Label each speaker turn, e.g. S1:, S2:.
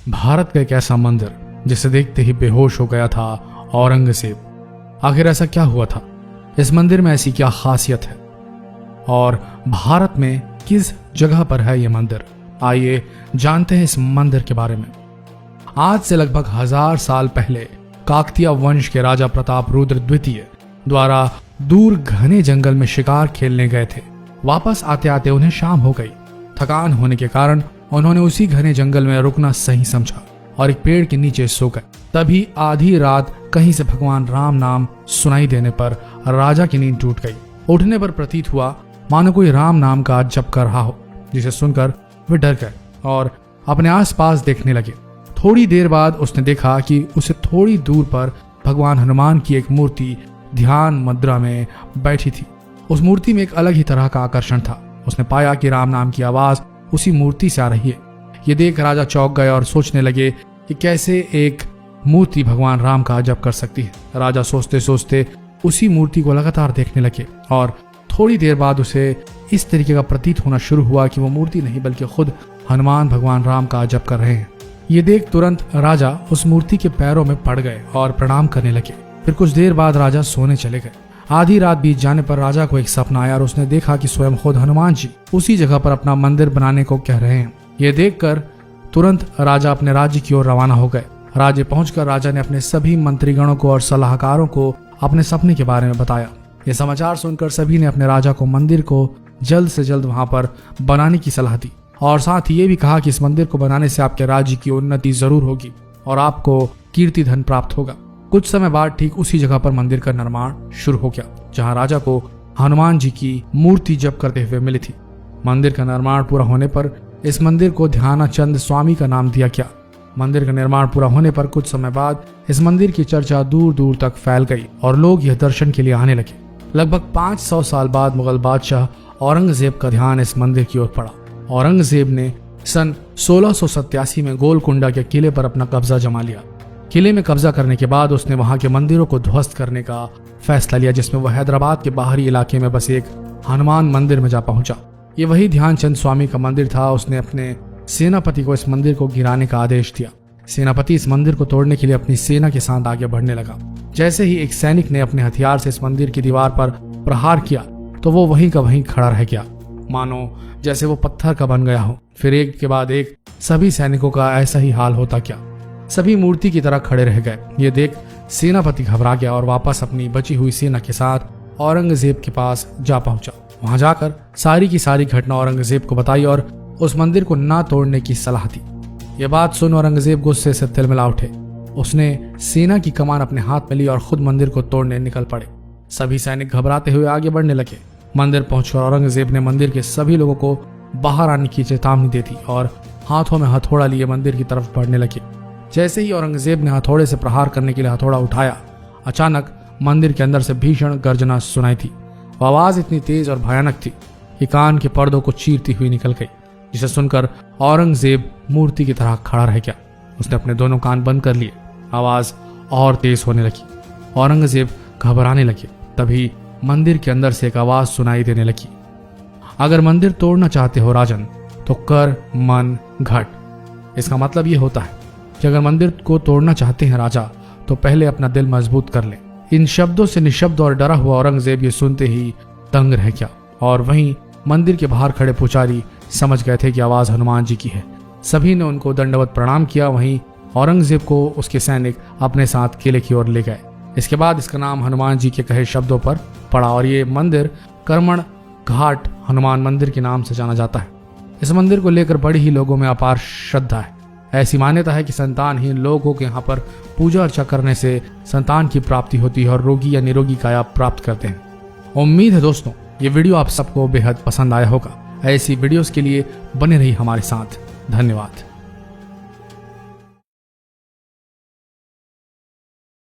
S1: भारत का एक ऐसा मंदिर जिसे देखते ही बेहोश हो गया था औरंगजेब। आखिर ऐसा क्या हुआ था? इस मंदिर में ऐसी क्या खासियत है और भारत में किस जगह पर है यह मंदिर? आइए जानते हैं इस मंदिर के बारे में। आज से लगभग 1000 साल पहले काकतीय वंश के राजा प्रताप रुद्र द्वितीय द्वारा दूर घने जंगल में शिकार खेलने गए थे। वापस आते आते उन्हें शाम हो गई। थकान होने के कारण उन्होंने उसी घने जंगल में रुकना सही समझा और एक पेड़ के नीचे सो गए। तभी आधी रात कहीं से भगवान राम नाम सुनाई देने पर राजा की नींद टूट गई। उठने पर प्रतीत हुआ मानो कोई राम नाम का जप कर रहा हो, जिसे सुनकर वे डर गए और अपने आसपास देखने लगे। थोड़ी देर बाद उसने देखा कि उसे थोड़ी दूर पर भगवान हनुमान की एक मूर्ति ध्यान मुद्रा में बैठी थी। उस मूर्ति में एक अलग ही तरह का आकर्षण था। उसने पाया कि राम नाम की आवाज उसी मूर्ति से आ रही है। ये देख राजा चौंक गए और सोचने लगे कि कैसे एक मूर्ति भगवान राम का जप कर सकती है। राजा सोचते सोचते उसी मूर्ति को लगातार देखने लगे और थोड़ी देर बाद उसे इस तरीके का प्रतीत होना शुरू हुआ कि वो मूर्ति नहीं बल्कि खुद हनुमान भगवान राम का जप कर रहे हैं। ये देख तुरंत राजा उस मूर्ति के पैरों में पड़ गए और प्रणाम करने लगे। फिर कुछ देर बाद राजा सोने चले गए। आधी रात बीत जाने पर राजा को एक सपना आया और उसने देखा कि स्वयं खुद हनुमान जी उसी जगह पर अपना मंदिर बनाने को कह रहे हैं। ये देखकर तुरंत राजा अपने राज्य की ओर रवाना हो गए। राज्य पहुंचकर राजा ने अपने सभी मंत्रीगणों को और सलाहकारों को अपने सपने के बारे में बताया। यह समाचार सुनकर सभी ने अपने राजा को मंदिर को जल्द से जल्द वहां पर बनाने की सलाह दी और साथ ही ये भी कहा कि इस मंदिर को बनाने से आपके राज्य की उन्नति जरूर होगी और आपको कीर्ति धन प्राप्त होगा। कुछ समय बाद ठीक उसी जगह पर मंदिर का निर्माण शुरू हो गया जहां राजा को हनुमान जी की मूर्ति जप करते हुए मिली थी। मंदिर का निर्माण पूरा होने पर इस मंदिर को ध्यानचंद स्वामी का नाम दिया गया। मंदिर का निर्माण पूरा होने पर कुछ समय बाद इस मंदिर की चर्चा दूर दूर तक फैल गई और लोग यह दर्शन के लिए आने लगे। लगभग 500 साल बाद मुगल बादशाह औरंगजेब का ध्यान इस मंदिर की ओर पड़ा। औरंगजेब ने सन 1687 में गोलकुंडा के किले पर अपना कब्जा जमा लिया। किले में कब्जा करने के बाद उसने वहां के मंदिरों को ध्वस्त करने का फैसला लिया, जिसमें वह हैदराबाद के बाहरी इलाके में बस एक हनुमान मंदिर में जा पहुंचा। ये वही ध्यानचंद स्वामी का मंदिर था। उसने अपने सेनापति को इस मंदिर को गिराने का आदेश दिया। सेनापति इस मंदिर को तोड़ने के लिए अपनी सेना के साथ आगे बढ़ने लगा। जैसे ही एक सैनिक ने अपने हथियार से इस मंदिर की दीवार पर प्रहार किया तो वो वहीं का वहीं खड़ा रह गया, मानो जैसे वो पत्थर का बन गया हो। फिर एक के बाद एक सभी सैनिकों का ऐसा ही हाल होता गया। सभी मूर्ति की तरह खड़े रह गए। ये देख सेनापति घबरा गया और वापस अपनी बची हुई सेना के साथ औरंगजेब के पास जा पहुंचा। वहां जाकर सारी की सारी घटना औरंगजेब को बताई और उस मंदिर को ना तोड़ने की सलाह दी। यह बात सुन औरंगजेब गुस्से से तिलमिला उठे। उसने सेना की कमान अपने हाथ में ली और खुद मंदिर को तोड़ने निकल पड़े। सभी सैनिक घबराते हुए आगे बढ़ने लगे। मंदिर पहुंचकर औरंगजेब ने मंदिर के सभी लोगों को बाहर आने की चेतावनी दे दी और हाथों में हथौड़ा लिए मंदिर की तरफ बढ़ने लगे। जैसे ही औरंगजेब ने हथौड़े से प्रहार करने के लिए हथौड़ा उठाया, अचानक मंदिर के अंदर से भीषण गर्जना सुनाई थी। वह आवाज इतनी तेज और भयानक थी कि कान के पर्दों को चीरती हुई निकल गई, जिसे सुनकर औरंगजेब मूर्ति की तरह खड़ा रह गया। उसने अपने दोनों कान बंद कर लिए। आवाज और तेज होने लगी। औरंगजेब घबराने लगे। तभी मंदिर के अंदर से एक आवाज सुनाई देने लगी, अगर मंदिर तोड़ना चाहते हो राजन तो कर मन घट। इसका मतलब ये होता है कि अगर मंदिर को तोड़ना चाहते हैं राजा तो पहले अपना दिल मजबूत कर ले। इन शब्दों से निशब्द और डरा हुआ औरंगजेब ये सुनते ही दंग रह गया और वहीं मंदिर के बाहर खड़े पुजारी समझ गए थे कि आवाज हनुमान जी की है। सभी ने उनको दंडवत प्रणाम किया। वहीं औरंगजेब को उसके सैनिक अपने साथ किले की ओर ले गए। इसके बाद इसका नाम हनुमान जी के कहे शब्दों पर पड़ा और ये मंदिर करमण घाट हनुमान मंदिर के नाम से जाना जाता है। इस मंदिर को लेकर बड़ी ही लोगों में अपार श्रद्धा है। ऐसी मान्यता है कि संतानहीन लोगों के यहाँ पर पूजा अर्चा करने से संतान की प्राप्ति होती है और रोगी या निरोगी काया प्राप्त करते हैं। उम्मीद है दोस्तों ये वीडियो आप सबको बेहद पसंद आया होगा। ऐसी वीडियोस के लिए बने रहिए हमारे साथ। धन्यवाद।